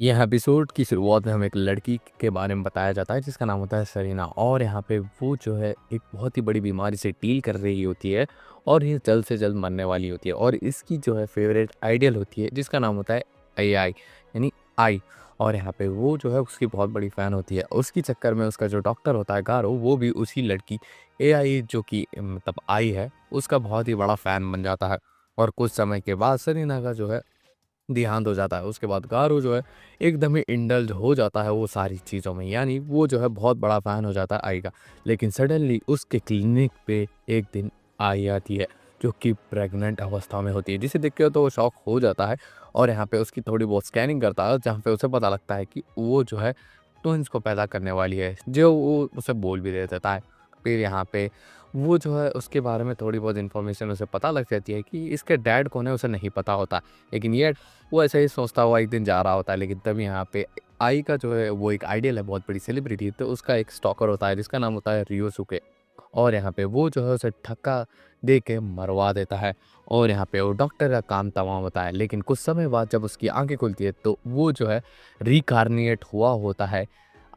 यह एपिसोड की शुरुआत में हमें एक लड़की के बारे में बताया जाता है जिसका नाम होता है सरीना। और यहाँ पे वो जो है एक बहुत ही बड़ी बीमारी से डील कर रही होती है और ये जल्द से जल्द मरने वाली होती है। और इसकी जो है फेवरेट आइडियल होती है जिसका नाम होता है AI यानी आई। और यहाँ पे वो जो है उसकी बहुत बड़ी फ़ैन होती है। उसकी चक्कर में उसका जो डॉक्टर होता है गारो, वो भी उसी लड़की AI जो कि मतलब आई है उसका बहुत ही बड़ा फ़ैन बन जाता है। और कुछ समय के बाद सरीना का जो है देहांत हो जाता है। उसके बाद गारो जो है एकदम ही इंडल्ज हो जाता है वो सारी चीज़ों में, यानी वो जो है बहुत बड़ा फ़ैन हो जाता है आई का। लेकिन सडनली उसके क्लिनिक पे एक दिन आई आती है जो कि प्रेग्नेंट अवस्था में होती है, जिसे देख के तो वो शॉक हो जाता है। और यहाँ पे उसकी थोड़ी बहुत स्कैनिंग करता है जहाँ पे उसे पता लगता है कि वो जो है ट्विंस को पैदा करने वाली है, जो वो उसे बोल भी दे देता है। फिर यहाँ पे वो जो है उसके बारे में थोड़ी बहुत इन्फॉर्मेशन उसे पता लग जाती है कि इसके डैड कौन है, उसे नहीं पता होता। लेकिन ये वो ऐसे ही सोचता हुआ एक दिन जा रहा होता है। लेकिन तब यहाँ पे आई का जो है वो एक आइडियल है, बहुत बड़ी सेलिब्रिटी, तो उसका एक स्टॉकर होता है जिसका नाम होता है रियोसुके। और यहाँ पे वो जो है उसे धक्का दे के मरवा देता है। और यहाँ पे वो डॉक्टर का काम तमाम होता है। लेकिन कुछ समय बाद जब उसकी आंखें खुलती है तो वो जो है रिकार्निएट हुआ होता है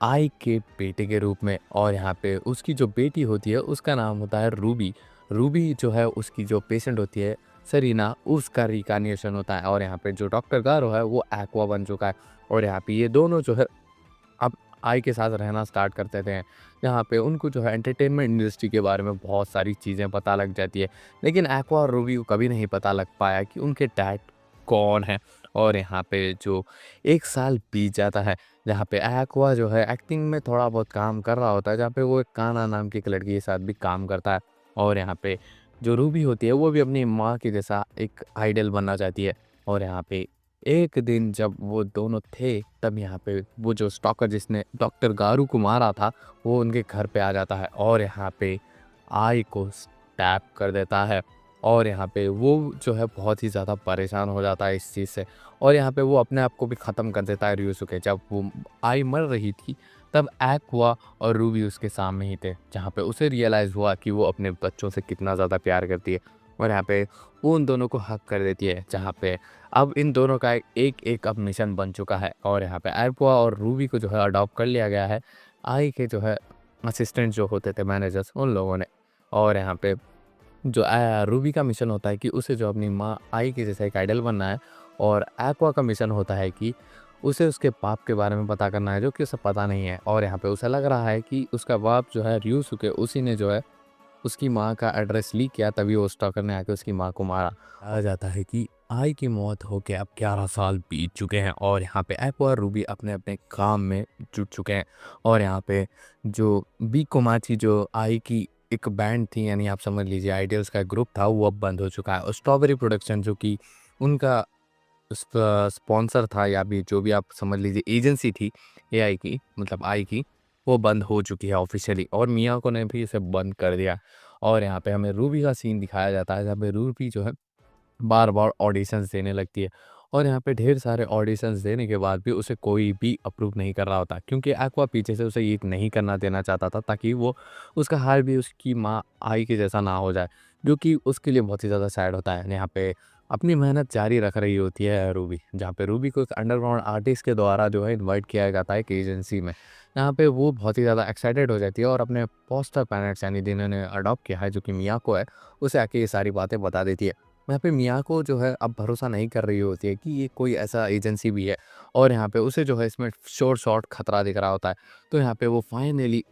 आई के बेटे के रूप में। और यहाँ पे उसकी जो बेटी होती है उसका नाम होता है रूबी। रूबी जो है उसकी जो पेशेंट होती है सरीना, उसका रिकार्निएशन होता है। और यहाँ पे जो डॉक्टर गारो है वो एक्वा बन चुका है। और यहाँ पे ये दोनों जो है अब आई के साथ रहना स्टार्ट कर देते हैं। यहाँ पे उनको जो है एंटरटेनमेंट इंडस्ट्री के बारे में बहुत सारी चीज़ें पता लग जाती है। लेकिन एक्वा और रूबी को कभी नहीं पता लग पाया कि उनके डैड कौन है। और यहाँ पे जो 1 साल बीत जाता है, जहाँ पे एक्वा जो है एक्टिंग में थोड़ा बहुत काम कर रहा होता है, जहाँ पे वो एक काना नाम की एक लड़की के साथ भी काम करता है। और यहाँ पे जो रूबी होती है वो भी अपनी माँ के जैसा एक आइडल बनना चाहती है। और यहाँ पे एक दिन जब वो दोनों थे तब यहाँ पे वो जो स्टॉकर जिसने डॉक्टर गारू को मारा था वो उनके घर पे आ जाता है और यहाँ पे आई को स्टैप कर देता है। और यहाँ पे वो जो है बहुत ही ज़्यादा परेशान हो जाता है इस चीज़ से। और यहाँ पे वो अपने आप को भी ख़त्म कर देता है रियोसुके। जब वो आई मर रही थी तब एक्वा और रूबी उसके सामने ही थे, जहाँ पे उसे रियलाइज़ हुआ कि वो अपने बच्चों से कितना ज़्यादा प्यार करती है। और यहाँ पे वो उन दोनों को हक कर देती है, जहाँ पे अब इन दोनों का एक अब मिशन बन चुका है। और यहाँ पे एक्वा और रूबी को जो है अडॉप्ट कर लिया गया है आई के जो है असिस्टेंट जो होते थे मैनेजर्स उन लोगों ने। और यहाँ पे जो रूबी का मिशन होता है कि उसे जो अपनी माँ आई के जैसा एक आइडल बनना है। और एक्वा का मिशन होता है कि उसे उसके बाप के बारे में पता करना है जो कि उसे पता नहीं है। और यहाँ पे उसे लग रहा है कि उसका बाप जो है ryusuke, उसी ने जो है उसकी माँ का एड्रेस लीक किया, तभी वो स्टॉकर ने आके उसकी माँ को मारा। कहा जाता है कि आई की मौत होके अब 11 साल बीत चुके हैं और यहाँ पे एक्वा और रूबी अपने अपने काम में जुट चुके हैं। और यहाँ पे जो बी कोमाची जो आई की एक बैंड थी, यानी आप समझ लीजिए आइडियल्स का ग्रुप था, वो अब बंद हो चुका है। और स्ट्रॉबेरी प्रोडक्शन जो कि उनका स्पॉन्सर था, या भी जो भी आप समझ लीजिए एजेंसी थी एआई की, मतलब आई की, वो बंद हो चुकी है ऑफिशियली। और मियाको ने भी इसे बंद कर दिया। और यहाँ पे हमें रूबी का सीन दिखाया जाता है जहाँ पे रूबी जो है बार बार ऑडिशंस देने लगती है। और यहाँ पे ढेर सारे ऑडिशंस देने के बाद भी उसे कोई भी अप्रूव नहीं कर रहा होता, क्योंकि एक्वा पीछे से उसे ये नहीं करना देना चाहता था ताकि वो उसका हाल भी उसकी माँ आई के जैसा ना हो जाए, जो कि उसके लिए बहुत ही ज़्यादा सैड होता है। यहाँ पे अपनी मेहनत जारी रख रही होती है रूबी, जहाँ पे रूबी को एक अंडरग्राउंड आर्टिस्ट के द्वारा जो है इनवाइट किया जाता है एक एजेंसी में। यहाँ पे वो बहुत ही ज़्यादा एक्साइटेड हो जाती है और अपने पोस्टर पैरेंट्स यानी जिन्होंने अडॉप्ट किया है जो कि मियाको है, उसे आके ये सारी बातें बता देती है। यहाँ पे मियाको जो है अब भरोसा नहीं कर रही होती है कि ये कोई ऐसा एजेंसी भी है। और यहाँ पे उसे जो है इसमें शॉर्ट खतरा दिख रहा होता है। तो यहाँ पे वो फाइनली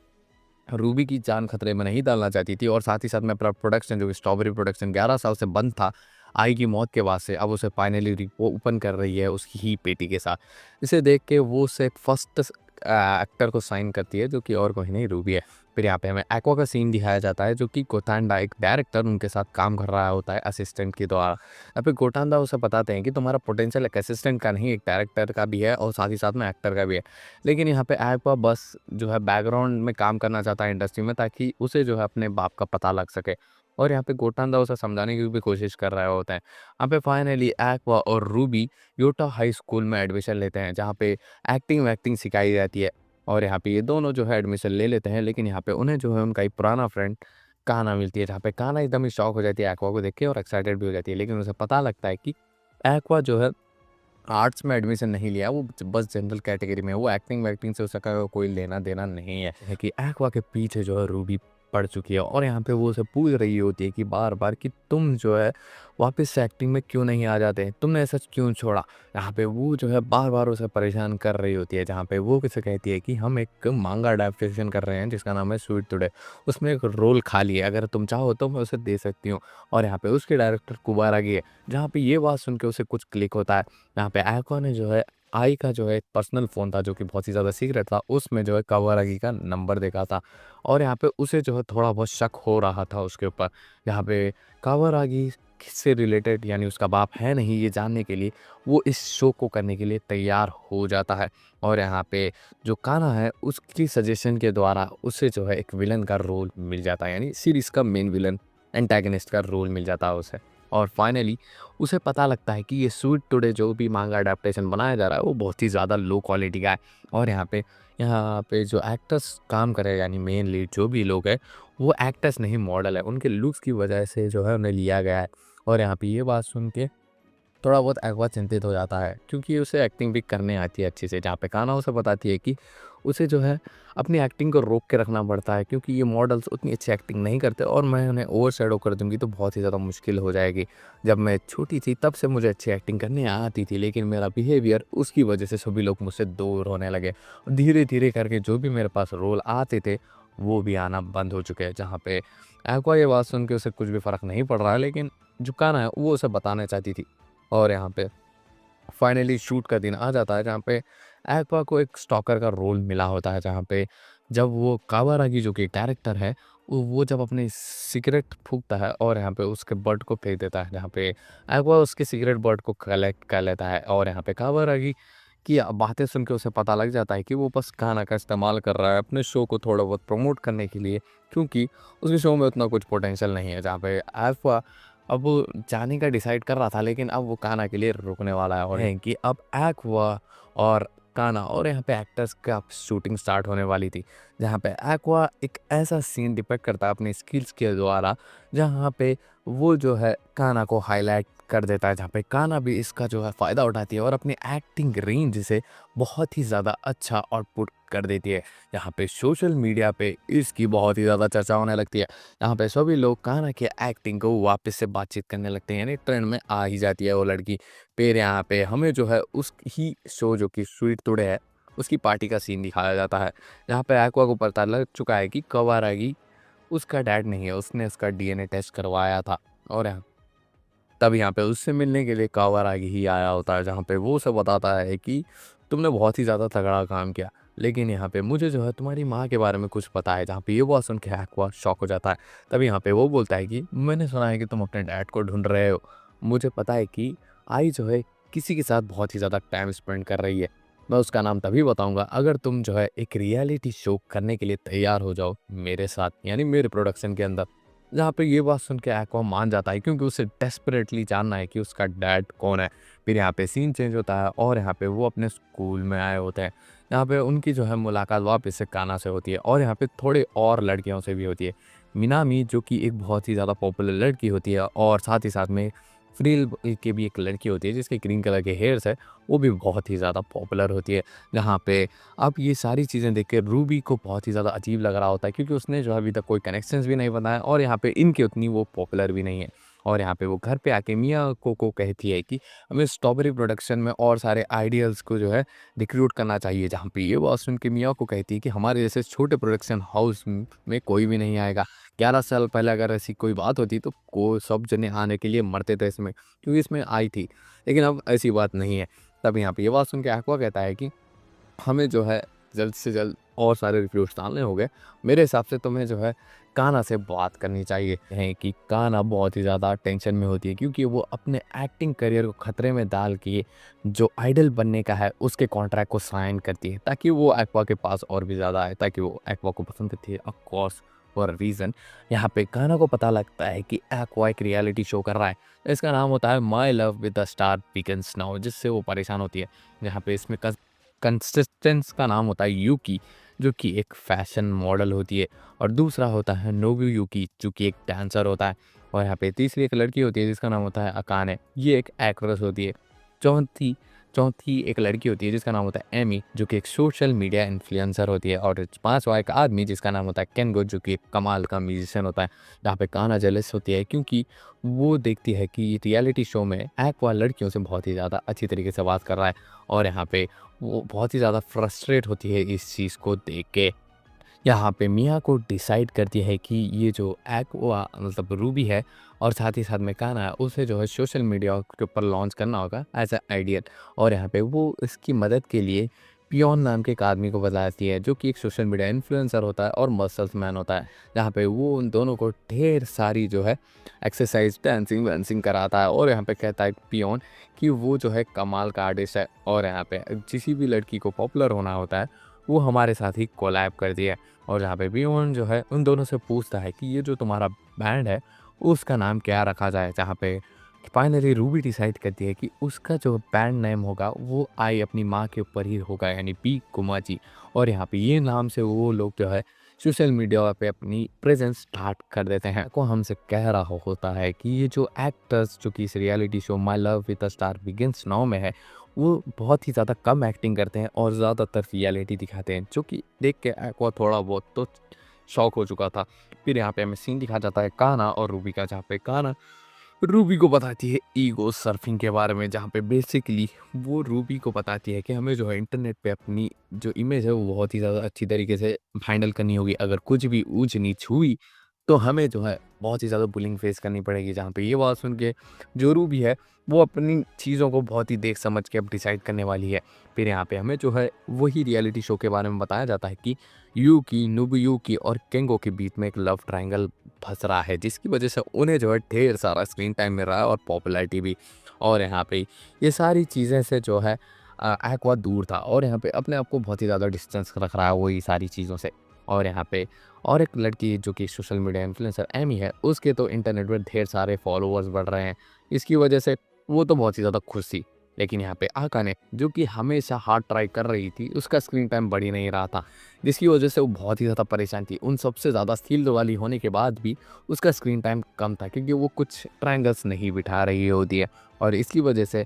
रूबी की जान खतरे में नहीं डालना चाहती थी। और साथ ही साथ में प्रोडक्शन जो कि स्ट्रॉबेरी प्रोडक्शन 11 साल से बंद था आई की मौत के बाद से, अब उसे फाइनली वो ओपन कर रही है उसकी ही बेटी के साथ। इसे देख के वो उसे फर्स्ट एक्टर को साइन करती है जो कि और कोई नहीं रूबी है। फिर यहाँ पे हमें एक्वा का सीन दिखाया जाता है जो कि गोतांडा एक डायरेक्टर उनके साथ काम कर रहा होता है असिस्टेंट के द्वारा। यहाँ पे गोतांडा उसे बताते हैं कि तुम्हारा पोटेंशियल एक असिस्टेंट का नहीं, एक डायरेक्टर का भी है और साथ ही साथ में एक्टर का भी है। लेकिन यहाँ पे एक्वा बस जो है बैकग्राउंड में काम करना चाहता है इंडस्ट्री में, ताकि उसे जो है अपने बाप का पता लग सके। और यहाँ पे गोटांदा उसे समझाने की भी कोशिश कर रहे होते हैं। यहाँ पे फाइनली एक्वा और रूबी योटा हाई स्कूल में एडमिशन लेते हैं, जहाँ पे एक्टिंग वैक्टिंग सिखाई जाती है। और यहाँ पे ये दोनों जो है एडमिशन ले लेते हैं। लेकिन यहाँ पे उन्हें जो है उनका एक पुराना फ्रेंड काना मिलती है, जहाँ पे काना एकदम ही शॉक हो जाती है एक्वा को देख के और एक्साइटेड भी हो जाती है। लेकिन उसे पता लगता है कि एक्वा जो है आर्ट्स में एडमिशन नहीं लिया, वो बस जनरल कैटेगरी में है। वो एक्टिंग वैक्टिंग से उसका कोई लेना देना नहीं है कि एक्वा के पीछे जो है रूबी पड़ चुकी है और यहाँ पे वो उसे पूछ रही होती है कि बार बार कि तुम जो है वापस से एक्टिंग में क्यों नहीं आ जाते, तुमने ऐसा क्यों छोड़ा। यहाँ पे वो जो है बार बार उसे परेशान कर रही होती है, जहाँ पे वो किसे कहती है कि हम एक मांगा अडेप्टेशन कर रहे हैं जिसका नाम है स्वीट टुडे, उसमें एक रोल खाली है, अगर तुम चाहो तो मैं उसे दे सकती हूँ। और यहाँ पे उसके डायरेक्टर कुबारागी है। जहाँ पे ये बात सुन के उसे कुछ क्लिक होता है। यहाँ पे आयको ने जो है आई का जो है पर्सनल फ़ोन था जो कि बहुत ही ज़्यादा सीक्रेट था, उसमें जो है कावारागी का नंबर देखा था और यहाँ पे उसे जो है थोड़ा बहुत शक हो रहा था उसके ऊपर। यहाँ पे कावारागी से रिलेटेड यानी उसका बाप है नहीं ये जानने के लिए वो इस शो को करने के लिए तैयार हो जाता है। और यहाँ पे जो कान्हा है उसकी सजेशन के द्वारा उसे जो है एक विलन का रोल मिल जाता है, यानी सीरीज़ का मेन विलन एंटागनिस्ट का रोल मिल जाता है उसे। और फाइनली उसे पता लगता है कि ये स्वीट टुडे जो भी मांगा अडेप्टेशन बनाया जा रहा है वो बहुत ही ज़्यादा लो क्वालिटी का है। और यहाँ पे जो एक्टर्स काम कर रहे हैं यानी मेन लीड जो भी लोग हैं वो एक्टर्स नहीं मॉडल है, उनके लुक्स की वजह से जो है उन्हें लिया गया है। और यहाँ पे ये बात सुन के थोड़ा बहुत एक्वा चिंतित हो जाता है क्योंकि उसे एक्टिंग भी करने आती है अच्छे से। जहाँ पे कान्हा उसे बताती है कि उसे जो है अपनी एक्टिंग को रोक के रखना पड़ता है क्योंकि ये मॉडल्स उतनी अच्छी एक्टिंग नहीं करते और मैं उन्हें ओवर शेडो कर दूंगी तो बहुत ही ज़्यादा मुश्किल हो जाएगी। जब मैं छोटी थी तब से मुझे अच्छी एक्टिंग करने आती थी, लेकिन मेरा बिहेवियर उसकी वजह से सभी लोग मुझसे दूर होने लगे। धीरे धीरे करके जो भी मेरे पास रोल आते थे वो भी आना बंद हो चुके हैं। जहाँ पे एक्वा ये बात सुन के उसे कुछ भी फ़र्क नहीं पड़ रहा है, लेकिन जो कान्हा है वो उसे बताना चाहती थी। और यहाँ पे फाइनली शूट का दिन आ जाता है जहाँ पे एक्वा को एक स्टॉकर का रोल मिला होता है। जहाँ पे जब वो कावारागी जो कि डायरेक्टर है वो जब अपनी सिगरेट फूकता है और यहाँ पे उसके बर्ड को फेंक देता है, जहाँ पे एक्वा उसके सिगरेट बर्ड को कलेक्ट कर लेता है। और यहाँ पे कावारागी की बातें सुन के उसे पता लग जाता है कि वो बस गाना का इस्तेमाल कर रहा है अपने शो को थोड़ा बहुत प्रमोट करने के लिए, क्योंकि उसके शो में उतना कुछ पोटेंशियल नहीं है। जहाँ पे एक्वा अब वो जाने का डिसाइड कर रहा था, लेकिन अब वो कान्हा के लिए रुकने वाला है और है कि अब एक्वा और कान्हा और यहाँ पे एक्टर्स का शूटिंग स्टार्ट होने वाली थी। जहाँ पे एक्वा एक ऐसा सीन डिपेक्ट करता है अपनी स्किल्स के द्वारा जहाँ पे वो जो है कान्हा को हाईलाइट कर देता है, जहाँ पे कान्हा भी इसका जो है फ़ायदा उठाती है और अपनी एक्टिंग रेंज से बहुत ही ज़्यादा अच्छा आउटपुट कर देती है। यहाँ पे सोशल मीडिया पे इसकी बहुत ही ज़्यादा चर्चा होने लगती है। यहाँ पे सभी लोग कान्हा की एक्टिंग को वापस से बातचीत करने लगते हैं, यानी ट्रेंड में आ ही जाती है वो लड़की। फिर यहाँ पे हमें जो है उस ही शो जो कि स्वीट टुडे है उसकी पार्टी का सीन दिखाया जाता है, जहाँ पे एक्वा को पता लग चुका है कि कवारागी उसका डैड नहीं है, उसने उसका डीएनए टेस्ट करवाया था। और तब यहाँ पे उससे मिलने के लिए कावारागी ही आया होता है, जहाँ पे वो उसे बताता है कि तुमने बहुत ही ज़्यादा तगड़ा काम किया, लेकिन यहाँ पे मुझे जो है तुम्हारी माँ के बारे में कुछ पता है। जहाँ पे ये बात सुन के एक्वा शॉक हो जाता है। तब यहाँ पे वो बोलता है कि मैंने सुना है कि तुम अपने डैड को ढूंढ रहे हो, मुझे पता है कि आई जो है किसी के साथ बहुत ही ज़्यादा टाइम स्पेंड कर रही है। मैं उसका नाम तभी बताऊंगा अगर तुम जो है एक रियलिटी शो करने के लिए तैयार हो जाओ मेरे साथ, यानी मेरे प्रोडक्शन के अंदर। जहाँ पे ये बात सुन के एक्वा मान जाता है क्योंकि उसे डेस्परेटली जानना है कि उसका डैड कौन है। फिर यहाँ पे सीन चेंज होता है और यहाँ पे वो अपने स्कूल में आए होते हैं। यहाँ पे उनकी जो है मुलाकात वापस से कान्हा से होती है और यहाँ पे थोड़े और लड़कियों से भी होती है। मिनामी जो कि एक बहुत ही ज़्यादा पॉपुलर लड़की होती है और साथ ही साथ में फ्रील की भी एक लड़की होती है जिसके ग्रीन कलर के हेयर्स है, वो भी बहुत ही ज़्यादा पॉपुलर होती है। जहाँ पे अब ये सारी चीज़ें देख के रूबी को बहुत ही ज़्यादा अजीब लग रहा होता है क्योंकि उसने जो है अभी तक कोई कनेक्शंस भी नहीं बनाया और यहाँ पे इनकी उतनी वो पॉपुलर भी नहीं है। और यहाँ पे वो घर पे आके मिया को कहती है कि हमें स्ट्रॉबेरी प्रोडक्शन में और सारे आइडियल्स को जो है रिक्रूट करना चाहिए। जहाँ पे ये बात सुन के मिया को कहती है कि हमारे जैसे छोटे प्रोडक्शन हाउस में कोई भी नहीं आएगा। 11 साल पहले अगर ऐसी कोई बात होती तो को सब जने आने के लिए मरते थे इसमें, क्योंकि इसमें आई थी, लेकिन अब ऐसी बात नहीं है। तब यहाँ पे ये बात सुन के एक्वा कहता है कि हमें जो है जल्द से जल्द और सारे रिव्यूज़ डालने होंगे। मेरे हिसाब से तुम्हें जो है कान्हा से बात करनी चाहिए। है कि कान्हा बहुत ही ज़्यादा टेंशन में होती है क्योंकि वो अपने एक्टिंग करियर को खतरे में डाल के जो आइडल बनने का है उसके कॉन्ट्रैक्ट को साइन करती है ताकि वो एक्वा के पास और भी ज़्यादा आए, ताकि वो एक्वा को पसंद करती है ऑफ कोर्स फॉर रीज़न। यहाँ पे कान्हा को पता लगता है कि एक्वा एक रियलिटी शो कर रहा है, इसका नाम होता है my love with the star begins now, जिससे वो परेशान होती है। जहाँ पे इसमें कंसिस्टेंस का नाम होता है यूकी, जो कि एक फैशन मॉडल होती है, और दूसरा होता है नोबुयुकी जो कि एक डांसर होता है, और यहाँ पे तीसरी एक लड़की होती है जिसका नाम होता है अकाने, ये एक एक्ट्रेस होती है। चौथी चौथी एक लड़की होती है जिसका नाम होता है एमी, जो कि एक सोशल मीडिया इन्फ्लुएंसर होती है। और पाँचवा एक आदमी जिसका नाम होता है केंगो, जो कि एक कमाल का म्यूजिशियन होता है। जहाँ पे कान्हा जेलस होती है क्योंकि वो देखती है कि रियलिटी शो में एक्वा लड़कियों से बहुत ही ज़्यादा अच्छी तरीके से बात कर रहा है। और यहाँ पे वो बहुत ही ज़्यादा फ्रस्ट्रेट होती है इस चीज़ को देख के। यहाँ पे मिया को डिसाइड करती है कि ये जो एक्वा मतलब रूबी है और साथ ही साथ में कान्हा है, उसे जो है सोशल मीडिया के ऊपर लॉन्च करना होगा एज अ आइडियल। और यहाँ पे वो इसकी मदद के लिए पियोन नाम के एक आदमी को बताती है, जो कि एक सोशल मीडिया इन्फ्लुएंसर होता है और मसल्स मैन होता है। जहाँ पे वो उन दोनों को ढेर सारी जो है एक्सरसाइज डांसिंग वांसिंग कराता है। और यहाँ पे कहता है पियोन कि वो जो है कमाल का आर्टिस्ट है, और यहाँ पे किसी भी लड़की को पॉपुलर होना होता है वो हमारे साथ ही कोलैब कर दिया। और जहाँ पे पियोन जो है उन दोनों से पूछता है कि ये जो तुम्हारा बैंड है उसका नाम क्या रखा जाए। जहाँ पे फाइनली रूबी डिसाइड करती है कि उसका जो बैंड नेम होगा वो आई अपनी माँ के ऊपर ही होगा, यानी पी कुमाची। और यहाँ पे ये नाम से वो लोग जो है सोशल मीडिया पे अपनी प्रेजेंस स्टार्ट कर देते हैं। को हमसे कह रहा होता है कि ये जो एक्टर्स जो कि इस reality show my love with a star begins now में है, वो बहुत ही ज़्यादा कम एक्टिंग करते हैं और ज़्यादातर रियलिटी दिखाते हैं, जो कि देख के एक्वा थोड़ा बहुत तो शौक हो चुका था। फिर यहाँ पे हमें सीन दिखा जाता है कान्हा और रूबी का, जहाँ पे कान्हा रूबी को बताती है ईगो सर्फिंग के बारे में। जहाँ पे बेसिकली वो रूबी को बताती है कि हमें जो है इंटरनेट पे अपनी जो इमेज है वो बहुत ही ज़्यादा अच्छी तरीके से हैंडल करनी होगी। अगर कुछ भी ऊंच नीच हुई तो हमें जो है बहुत ही ज़्यादा बुलिंग फेस करनी पड़ेगी। जहाँ पे ये बात सुन के जो रूबी है वो अपनी चीज़ों को बहुत ही देख समझ के अब डिसाइड करने वाली है। फिर यहाँ पे हमें जो है वही रियलिटी शो के बारे में बताया जाता है कि यूकी, नोबुयुकी और केंगो के बीच में एक लव ट्रायंगल फँस रहा है, जिसकी वजह से उन्हें जो है ढेर सारा स्क्रीन टाइम मिल रहा है और पॉपुलैरिटी भी। और यहाँ पे ये सारी चीज़ें से जो है एक्वा दूर था और यहाँ पे अपने आप को बहुत ही ज़्यादा डिस्टेंस रख रहा है वही सारी चीज़ों से। और यहाँ पे और एक लड़की जो कि सोशल मीडिया इन्फ्लुएंसर एमी है, उसके तो इंटरनेट पर ढेर सारे फॉलोअर्स बढ़ रहे हैं। इसकी वजह से वो तो बहुत ही ज़्यादा खुश थी। लेकिन यहाँ पे आकाने, जो कि हमेशा हार्ड ट्राई कर रही थी, उसका स्क्रीन टाइम बढ़ ही नहीं रहा था, जिसकी वजह से वो बहुत ही ज़्यादा परेशान थी। उन सबसे ज़्यादा स्किल वाली होने के बाद भी उसका स्क्रीन टाइम कम था, क्योंकि वो कुछ ट्रायंगल्स नहीं बिठा रही होती है। और इसकी वजह से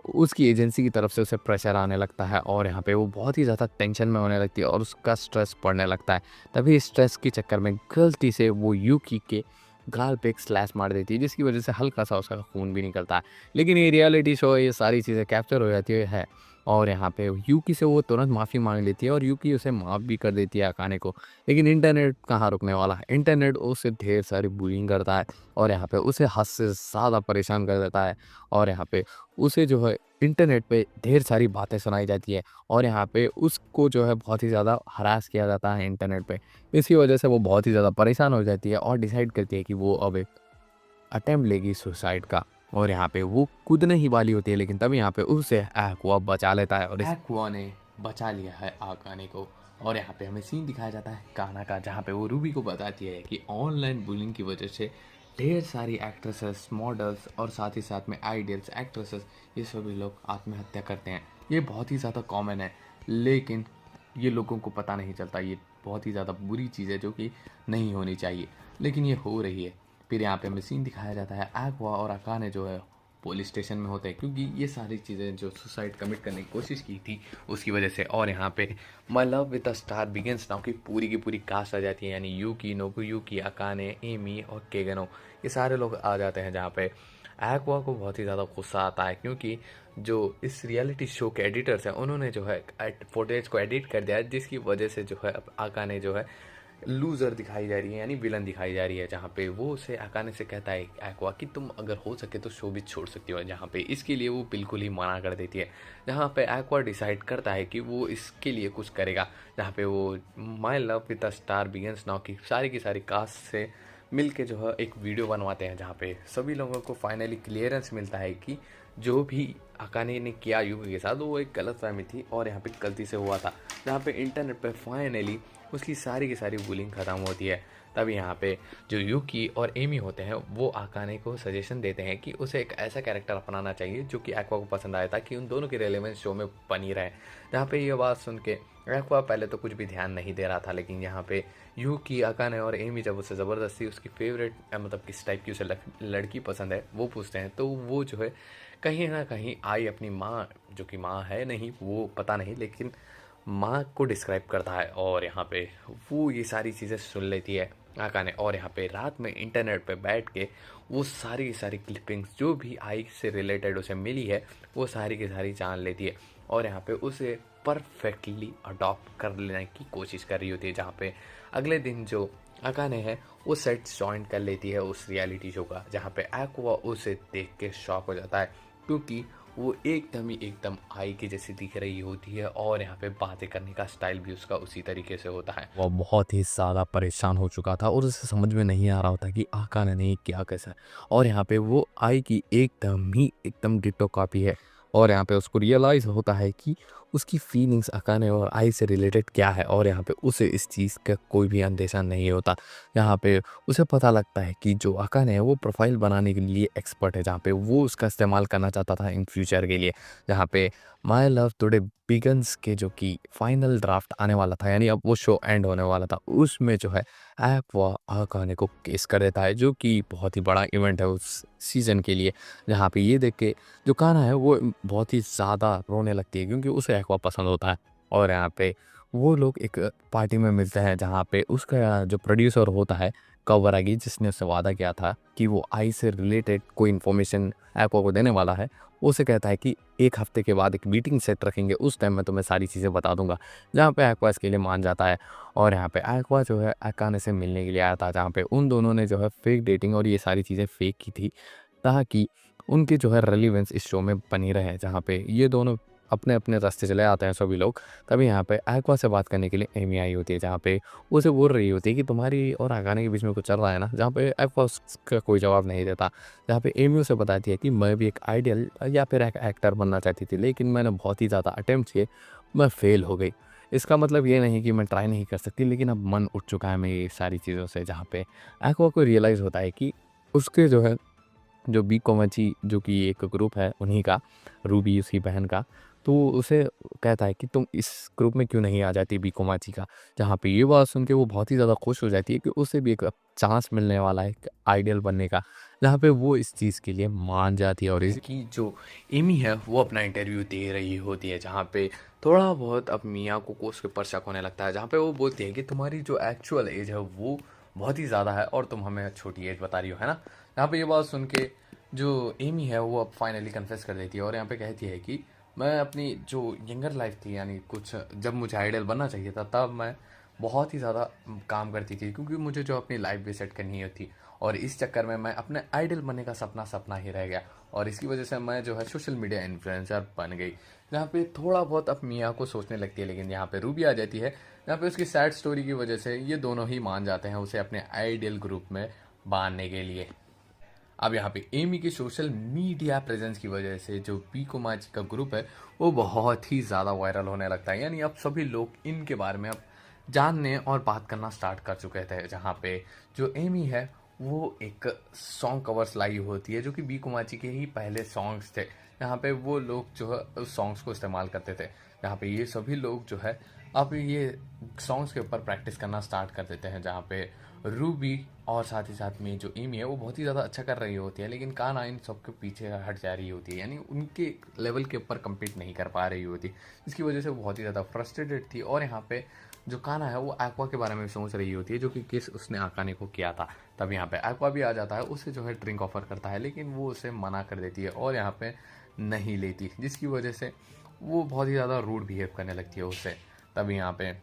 उसकी एजेंसी की तरफ से उसे प्रेशर आने लगता है और यहाँ पे वो बहुत ही ज़्यादा टेंशन में होने लगती है और उसका स्ट्रेस बढ़ने लगता है। तभी स्ट्रेस के चक्कर में गलती से वो यूकी के गाल पे एक स्लैश मार देती है, जिसकी वजह से हल्का सा उसका खून भी निकलता है। लेकिन ये रियलिटी शो ये सारी चीज़ें कैप्चर हो जाती है और यहाँ पे यूकी से वो तुरंत माफ़ी मांग लेती है और यूकी उसे माफ़ भी कर देती है अकाने को। लेकिन इंटरनेट कहाँ रुकने वाला है, इंटरनेट उसे ढेर सारी बुलिंग करता है और यहाँ पे उसे हद से ज़्यादा परेशान कर देता है। और यहाँ पे उसे जो है इंटरनेट पे ढेर सारी बातें सुनाई जाती है और यहाँ पे उसको जो है बहुत ही ज़्यादा हरास किया जाता है इंटरनेट पे। इसकी वजह से वो बहुत ही ज़्यादा परेशान हो जाती है और डिसाइड करती है कि वो अब एक अटेम्प्ट लेगी सुसाइड का। और यहाँ पे वो कूदने ही वाली होती है, लेकिन तब यहाँ पे उसे एक्वा बचा लेता है और एक्वा ने बचा लिया है आकाने को। और यहाँ पे हमें सीन दिखाया जाता है कान्हा का, जहाँ पे वो रूबी को बताती है कि ऑनलाइन बुलिंग की वजह से ढेर सारी एक्ट्रेसेस, मॉडल्स और साथ ही साथ में आइडियल्स, एक्ट्रेसेस, ये सभी लोग आत्महत्या करते हैं। ये बहुत ही ज़्यादा कॉमन है, लेकिन ये लोगों को पता नहीं चलता। ये बहुत ही ज़्यादा बुरी चीज़ है जो कि नहीं होनी चाहिए, लेकिन ये हो रही है। फिर यहाँ पे हमें सीन दिखाया जाता है एक्वा और अकाने जो है पुलिस स्टेशन में होते हैं, क्योंकि ये सारी चीज़ें जो सुसाइड कमिट करने की कोशिश की थी उसकी वजह से। और यहाँ पे my love with the star begins now की पूरी कास्ट आ जाती है, यानी यूकी, नोबुयुकी, अकाने, एमी और केगनो, ये सारे लोग आ जाते हैं। जहाँ पे एक्वा को बहुत ही ज़्यादा गुस्सा आता है, क्योंकि जो इस रियलिटी शो के एडिटर्स हैं उन्होंने जो है फुटेज को एडिट कर दिया है, जिसकी वजह से जो है अब अकाने जो है लूज़र दिखाई जा रही है, यानी विलन दिखाई जा रही है। जहाँ पे वो उसे अकाने से कहता है एक्वा कि तुम अगर हो सके तो शो भी छोड़ सकती हो, जहाँ पे इसके लिए वो बिल्कुल ही मना कर देती है। जहाँ पे एक्वा डिसाइड करता है कि वो इसके लिए कुछ करेगा, जहाँ पे वो my love with the star begins now की सारी कास्ट से मिल के जो है एक वीडियो बनवाते हैं, जहाँ पे सभी लोगों को फाइनली क्लियरेंस मिलता है कि जो भी अकाने ने किया युगी के साथ वो एक गलतफहमी थी और यहाँ पे गलती से हुआ था। जहाँ पे इंटरनेट पे फाइनली उसकी सारी की सारी बुलिंग ख़त्म होती है। तब यहाँ पे जो यूकी और एमी होते हैं वो अकाने को सजेशन देते हैं कि उसे एक ऐसा कैरेक्टर अपनाना चाहिए जो कि एक्वा को पसंद आए, ताकि उन दोनों की रेलेवेंस शो में बनी रहे। जहाँ पे ये बात सुन के एक्वा पहले तो कुछ भी ध्यान नहीं दे रहा था, लेकिन यहाँ पे यूकी, अकाने और एमी जब उसे ज़बरदस्ती उसकी फेवरेट मतलब किस टाइप की उसे लड़की पसंद है वो पूछते हैं, तो वो जो है कहीं न कहीं आई अपनी माँ, जो कि माँ है नहीं, वो पता नहीं, लेकिन माँ को डिस्क्राइब करता है और यहाँ पे वो ये सारी चीज़ें सुन लेती है आकाने। और यहाँ पे रात में इंटरनेट पे बैठ के वो सारी की सारी क्लिपिंग्स जो भी आई से रिलेटेड उसे मिली है, वो सारी की सारी जान लेती है और यहाँ पे उसे परफेक्टली अडॉप्ट कर लेने की कोशिश कर रही होती है। जहाँ पे अगले दिन जो अकाने है वो सेट ज्वाइन कर लेती है उस रियलिटी शो का, जहाँ पे एक्वा उसे देख के शॉक हो जाता है, क्योंकि वो एकदम आई की जैसी दिख रही होती है और यहाँ पे बातें करने का स्टाइल भी उसका उसी तरीके से होता है। वो बहुत ही ज़्यादा परेशान हो चुका था और उसे समझ में नहीं आ रहा होता कि आकाने ने क्या कैसा है, और यहाँ पे वो आई की एकदम डिट्टो कॉपी है। और यहाँ पे उसको रियलाइज़ होता है कि उसकी फीलिंग्स अकाने और आई से रिलेटेड क्या है, और यहाँ पे उसे इस चीज़ का कोई भी अंदेशा नहीं होता। यहाँ पे उसे पता लगता है कि जो अकाने है वो प्रोफाइल बनाने के लिए एक्सपर्ट है, जहाँ पे वो उसका इस्तेमाल करना चाहता था इन फ्यूचर के लिए। जहाँ पे माय लव टुडे बिगन्स के जो कि फाइनल ड्राफ्ट आने वाला था, यानी अब वो शो एंड होने वाला था, उसमें जो है एक्वा अकाने को केस कर देता है, जो कि बहुत ही बड़ा इवेंट है उस सीज़न के लिए। जहाँ पे ये देख के जो काना है वो बहुत ही ज़्यादा रोने लगती है, क्योंकि उसे एक्वा पसंद होता है। और यहाँ पे वो लोग एक पार्टी में मिलते हैं, जहाँ पे उसका जो प्रोड्यूसर होता है कवरागी, जिसने उससे वादा किया था कि वो आई से रिलेटेड कोई इन्फॉर्मेशन एक्वा को देने वाला है, वो उसे कहता है कि 1 हफ्ते के बाद एक मीटिंग सेट रखेंगे, उस टाइम मैं तुम्हें सारी चीज़ें बता दूंगा। जहाँ पे एक्वा इसके लिए मान जाता है और यहाँ पे एक्वा जो है अकाने से मिलने के लिए आया था, जहाँ पे उन दोनों ने जो है फेक डेटिंग और ये सारी चीज़ें फेक की थी, ताकि उनकी जो है रेलेवेंस इस शो में बनी रहे। जहाँ पे ये दोनों अपने-अपने रास्ते चले आते हैं सभी लोग। तभी यहाँ पे एक्वा से बात करने के लिए एमी आई होती है, जहाँ पे वो उसे बोल रही होती है कि तुम्हारी और अकाने के बीच में कुछ चल रहा है ना? जहाँ पे एक्वा उसका कोई जवाब नहीं देता। जहाँ पे एमी उसे बताती है कि मैं भी एक आइडियल या फिर एक एक्टर बनना चाहती थी, लेकिन मैंने बहुत ही ज़्यादा अटेम्प्ट्स किए, मैं फेल हो गई। इसका मतलब ये नहीं कि मैं ट्राई नहीं कर सकती, लेकिन अब मन उठ चुका है मेरी सारी चीज़ों से। जहाँ पे एक्वा को रियलाइज़ होता है कि उसके जो है जो बी कोमाची, जो कि एक ग्रुप है उन्हीं का, रूबी उसकी बहन का, तो उसे कहता है कि तुम इस ग्रुप में क्यों नहीं आ जाती बी कोमाची का। जहाँ पे ये बात सुन के वो बहुत ही ज़्यादा खुश हो जाती है कि उसे भी एक चांस मिलने वाला है एक आइडियल बनने का। जहाँ पे वो इस चीज़ के लिए मान जाती है और इसकी जो एमी है वो अपना इंटरव्यू दे रही होती है, जहाँ पे थोड़ा बहुत अब मिया को उसके ऊपर शक होने लगता है। जहाँ पे वो बोलती है कि तुम्हारी जो एक्चुअल एज है वो बहुत ही ज़्यादा है और तुम हमें छोटी एज बता रही हो, है ना? यहाँ पे ये बात सुन के जो एमी है वो अब फाइनली कन्फेस कर देती है और यहाँ पे कहती है कि मैं अपनी जो यंगर लाइफ थी, यानी कुछ जब मुझे आइडल बनना चाहिए था, तब मैं बहुत ही ज़्यादा काम करती थी, क्योंकि मुझे जो अपनी लाइफ भी सेट करनी होती, और इस चक्कर में मैं अपने आइडल बनने का सपना ही रह गया, और इसकी वजह से मैं जो है सोशल मीडिया इन्फ्लुएंसर बन गई। जहाँ पे थोड़ा बहुत अब मिया को सोचने लगती है, लेकिन यहाँ पे रूबी आ जाती है, जहाँ पे उसकी सैड स्टोरी की वजह से ये दोनों ही मान जाते हैं उसे अपने आइडियल ग्रुप में बांधने के लिए। अब यहाँ पे एमी की सोशल मीडिया प्रेजेंस की वजह से जो बी कोमाची का ग्रुप है वो बहुत ही ज़्यादा वायरल होने लगता है, यानी अब सभी लोग इनके बारे में अब जानने और बात करना स्टार्ट कर चुके थे। जहाँ पे जो एमी है वो एक सॉन्ग कवर्स लाई होती है, जो कि बी कोमाची के ही पहले सॉन्ग्स थे, जहाँ पे वो लोग जो है उस सॉन्ग्स को इस्तेमाल करते थे। जहाँ पे ये सभी लोग जो है अब ये सॉन्ग्स के ऊपर प्रैक्टिस करना स्टार्ट कर देते हैं। जहाँ पे रूबी और साथ ही साथ में जो एमी है वो बहुत ही ज़्यादा अच्छा कर रही होती है, लेकिन काना इन सबके पीछे हट जा रही होती है, यानी उनके लेवल के ऊपर कम्पीट नहीं कर पा रही होती, जिसकी वजह से वो बहुत ही ज़्यादा फ्रस्ट्रेटेड थी। और यहाँ पे जो काना है वो एक्वा के बारे में सोच रही होती है, जो कि किस उसने आकाने को किया था। तब यहाँ पे एक्वा भी आ जाता है, उसे जो है ड्रिंक ऑफर करता है, लेकिन वो उसे मना कर देती है और यहाँ पे नहीं लेती, जिसकी वजह से वो बहुत ही ज़्यादा रूड बिहेव करने लगती है उससे। तब यहाँ पे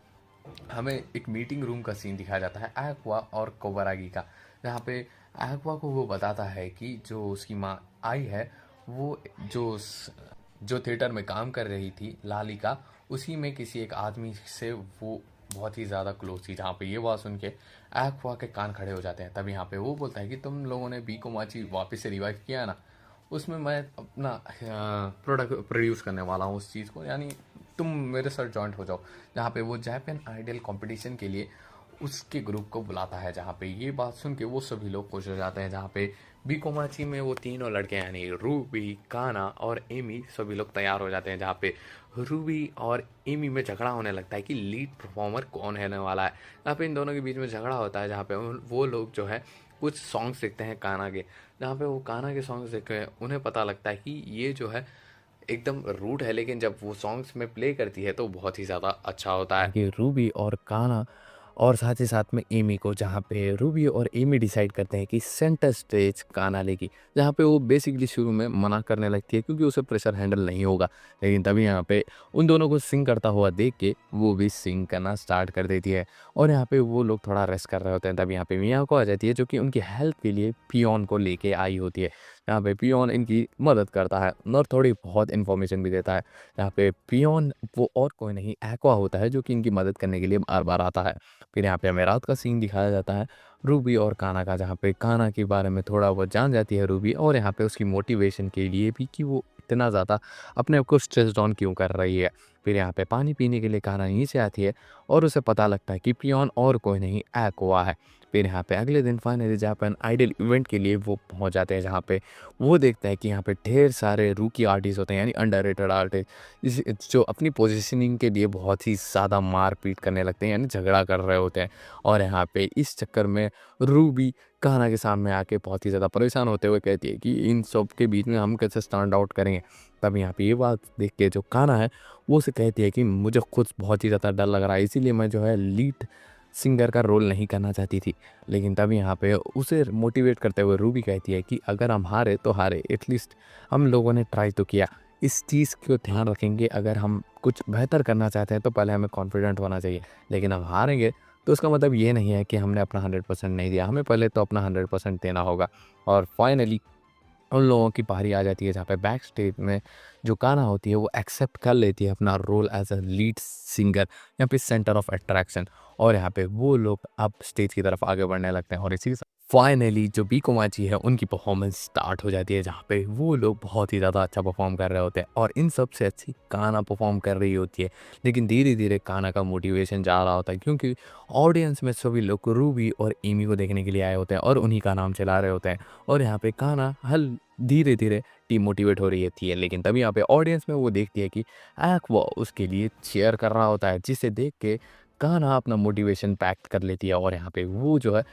हमें एक मीटिंग रूम का सीन दिखाया जाता है एक्वा और कोबरागी का, जहाँ पे एक्वा को वो बताता है कि जो उसकी माँ आई है वो जो थिएटर में काम कर रही थी लालिका, उसी में किसी एक आदमी से वो बहुत ही ज़्यादा क्लोज थी। जहाँ पे ये बात सुन के एक्वा के कान खड़े हो जाते हैं। तब यहाँ पे वो बोलता है कि तुम लोगों ने बी कोमाची वापस से रिवाइव किया है ना, उसमें मैं अपना प्रोडक्ट प्रोड्यूस करने वाला हूँ उस चीज़ को, यानी तुम मेरे साथ जॉइंट हो जाओ। जहाँ पे वो जापान आइडल कंपटीशन के लिए उसके ग्रुप को बुलाता है। जहाँ पे ये बात सुन के वो सभी लोग खुश हो जाते हैं। जहाँ पे बी कोमाची में वो तीनों लड़के यानी रूबी, काना और एमी सभी लोग तैयार हो जाते हैं। जहाँ पे रूबी और एमी में झगड़ा होने लगता है कि लीड परफॉर्मर कौन रहने वाला है। यहाँ पे इन दोनों के बीच में झगड़ा होता है, जहाँ पे वो लोग जो है कुछ सॉन्ग्स देखते हैं कान्हा के, जहाँ पे वो कान्हा के सॉन्ग्स देख के उन्हें पता लगता है कि ये जो है एकदम रूड है, लेकिन जब वो सॉन्ग्स में प्ले करती है तो बहुत ही ज़्यादा अच्छा होता है कि रूबी और कान्हा और साथ ही साथ में एमी को, जहाँ पे रूबी और एमी डिसाइड करते हैं कि सेंटर स्टेज कान्हा लेगी, जहाँ पे वो बेसिकली शुरू में मना करने लगती है क्योंकि उसे प्रेशर हैंडल नहीं होगा। लेकिन तभी यहाँ पे उन दोनों को सिंग करता हुआ देख के वो भी सिंग करना स्टार्ट कर देती है, और यहाँ पे वो लोग थोड़ा रेस्ट कर रहे होते हैं। तभी यहाँ पे मिया को आ जाती है जो कि उनकी हेल्प के लिए पियोन को लेके आई होती है। यहाँ पे पियोन इनकी मदद करता है और थोड़ी बहुत इन्फॉर्मेशन भी देता है। यहाँ पे पियोन वो और कोई नहीं एक्वा होता है जो कि इनकी मदद करने के लिए बार बार आता है। फिर यहाँ पे हमें रात का सीन दिखाया जाता है रूबी और कान्हा का, जहाँ पे कान्हा के बारे में थोड़ा बहुत जान जाती है रूबी, और यहाँ पे उसकी मोटिवेशन के लिए भी कि वो इतना ज़्यादा अपने आप को स्ट्रेस डाउन क्यों कर रही है। फिर यहाँ पे पानी पीने के लिए कान्हा नीचे आती है और उसे पता लगता है कि पियोन और कोई नहीं एक्वा है। फिर यहाँ पे अगले दिन फाइनली जापान आइडल इवेंट के लिए वो पहुँच जाते हैं, जहाँ पे वो देखते हैं कि यहाँ पे ढेर सारे रूकी आर्टिस्ट होते हैं, यानी अंडररेटेड आर्टिस्ट, जो अपनी पोजीशनिंग के लिए बहुत ही ज़्यादा मारपीट करने लगते हैं, यानी झगड़ा कर रहे होते हैं। और यहाँ पे इस चक्कर में रूबी कान्हा के सामने आके बहुत ही ज़्यादा परेशान होते हुए कहती है कि इन सब के बीच में हम कैसे स्टैंड आउट करेंगे। तब यहाँ पे ये बात देख के जो कान्हा है वो उसे कहती है कि मुझे खुद बहुत ही ज़्यादा डर लग रहा है, इसीलिए मैं जो है लीड सिंगर का रोल नहीं करना चाहती थी। लेकिन तब यहाँ पे उसे मोटिवेट करते हुए रूबी कहती है कि अगर हम हारे तो हारे, एटलीस्ट हम लोगों ने ट्राई तो किया। इस चीज़ को ध्यान रखेंगे, अगर हम कुछ बेहतर करना चाहते हैं तो पहले हमें कॉन्फिडेंट होना चाहिए। लेकिन हम हारेंगे तो उसका मतलब ये नहीं है कि हमने अपना 100% नहीं दिया, हमें पहले तो अपना 100% देना होगा। और फाइनली उन लोगों की बारी आ जाती है जहाँ पे बैक स्टेज में जो कान्हा होती है वो एक्सेप्ट कर लेती है अपना role as a lead singer, यहाँ पे सेंटर ऑफ अट्रैक्शन। और यहाँ पे वो लोग अब स्टेज की तरफ आगे बढ़ने लगते हैं, और इसी के साथ फाइनली जो बीकोमाची है उनकी परफॉर्मेंस स्टार्ट हो जाती है, जहाँ पे वो लोग बहुत ही ज़्यादा अच्छा परफॉर्म कर रहे होते हैं और इन सब से अच्छी कान्हा परफॉर्म कर रही होती है। लेकिन धीरे धीरे कान्हा का मोटिवेशन जा रहा होता है, क्योंकि ऑडियंस में सभी लोग रूबी और एमी को देखने के लिए आए होते हैं और उन्हीं का नाम चला रहे होते हैं। और यहाँ पे कान्हा हल धीरे धीरे डिमोटिवेट हो रही थी, लेकिन तभी यहाँ पे ऑडियंस में वो देखती है कि एक्वा उसके लिए चेयर कर रहा होता है, जिसे देख के कान्हा अपना मोटिवेशन पैक्ट कर लेती है, और यहाँ पे वो जो है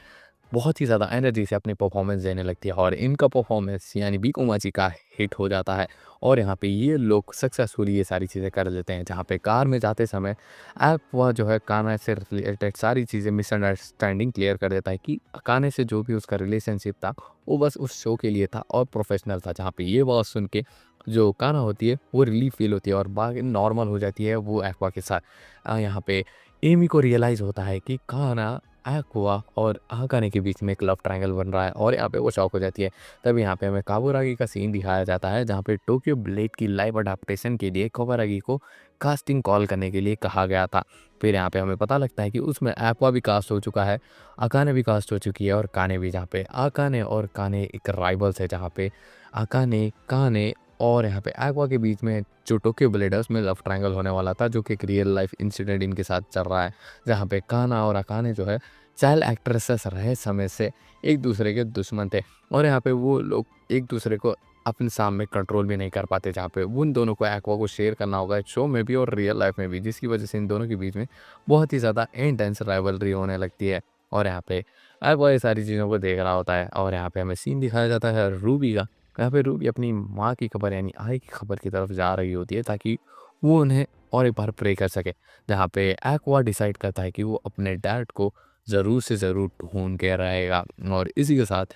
बहुत ही ज़्यादा एनर्जी से अपनी परफॉर्मेंस देने लगती है, और इनका परफॉर्मेंस यानी बीकोमाची का हिट हो जाता है। और यहाँ पे ये लोग सक्सेसफुली ये सारी चीज़ें कर लेते हैं, जहाँ पे कार में जाते समय एक्वा जो है कान्हा से रिलेटेड सारी चीज़ें मिसअंडरस्टैंडिंग क्लियर कर देता है कि कान्हा से जो भी उसका रिलेशनशिप था वो बस उस शो के लिए था और प्रोफेशनल था। जहाँ पे ये बात सुन के जो कान्हा होती है वो रिलीफ फील होती है और बाकी नॉर्मल हो जाती है वो एक्वा के साथ। यहाँ पे एमी को रियलाइज़ होता है कि कान्हा, एक्वा और आकाने के बीच में एक लव ट्रायंगल बन रहा है, और यहाँ पे वो शॉक हो जाती है। तब यहाँ पे हमें काबुरागी का सीन दिखाया जाता है, जहाँ पे टोक्यो ब्लेड की लाइव अडेप्टेशन के लिए काबुरागी को कास्टिंग कॉल करने के लिए कहा गया था। फिर यहाँ पे हमें पता लगता है कि उसमें एक्वा भी कास्ट हो चुका है, आकाने भी कास्ट हो चुकी है और काने भी, जहाँ पे आकाने और काने एक राइवल्स है, जहाँ पे आकाने, काने और यहाँ पे एक्वा के बीच में जो टोक्यो ब्लेड है उसमें लव ट्रायंगल होने वाला था, जो कि एक रियल लाइफ इंसिडेंट इनके साथ चल रहा है, जहाँ पे कान्हा और अकाने जो है चाइल्ड एक्ट्रेसेस रहे समय से एक दूसरे के दुश्मन थे, और यहाँ पे वो लोग एक दूसरे को अपने सामने कंट्रोल भी नहीं कर पाते, जहाँ पे उन दोनों को एक्वा को शेयर करना होगा शो में भी और रियल लाइफ में भी, जिसकी वजह से इन दोनों के बीच में बहुत ही ज़्यादा इंटेंस राइवलरी होने लगती है। और यहाँ पे एक्वा ये सारी चीज़ों को देख रहा होता है, और यहाँ पे हमें सीन दिखाया जाता है रूबी का। यहाँ पे रूबी अपनी माँ की खबर यानी आई की खबर की तरफ जा रही होती है, ताकि वो उन्हें और एक बार प्रे कर सके, जहाँ पे एक्वा डिसाइड करता है कि वो अपने डैड को ज़रूर से ज़रूर ढूंढ के रहेगा। और इसी के साथ